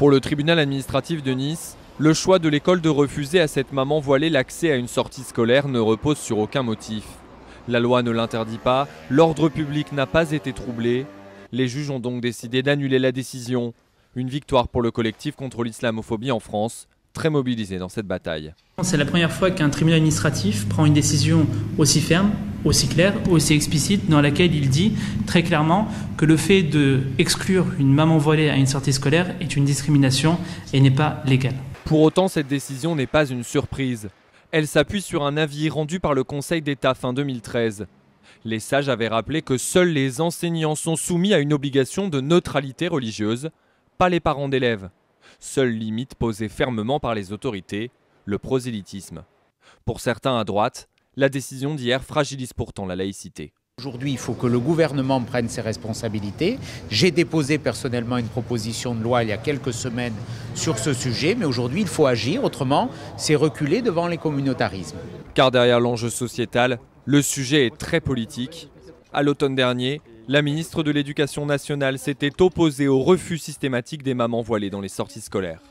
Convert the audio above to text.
Pour le tribunal administratif de Nice, le choix de l'école de refuser à cette maman voilée l'accès à une sortie scolaire ne repose sur aucun motif. La loi ne l'interdit pas, l'ordre public n'a pas été troublé. Les juges ont donc décidé d'annuler la décision. Une victoire pour le collectif contre l'islamophobie en France, très mobilisé dans cette bataille. C'est la première fois qu'un tribunal administratif prend une décision aussi ferme, aussi claire, aussi explicite, dans laquelle il dit très clairement que le fait d'exclure une maman voilée à une sortie scolaire est une discrimination et n'est pas légal. Pour autant, cette décision n'est pas une surprise. Elle s'appuie sur un avis rendu par le Conseil d'État fin 2013. Les sages avaient rappelé que seuls les enseignants sont soumis à une obligation de neutralité religieuse, pas les parents d'élèves. Seule limite posée fermement par les autorités, le prosélytisme. Pour certains à droite, la décision d'hier fragilise pourtant la laïcité. Aujourd'hui, il faut que le gouvernement prenne ses responsabilités. J'ai déposé personnellement une proposition de loi il y a quelques semaines sur ce sujet, mais aujourd'hui, il faut agir, autrement, c'est reculer devant les communautarismes. Car derrière l'enjeu sociétal, le sujet est très politique. À l'automne dernier, la ministre de l'Éducation nationale s'était opposée au refus systématique des mamans voilées dans les sorties scolaires.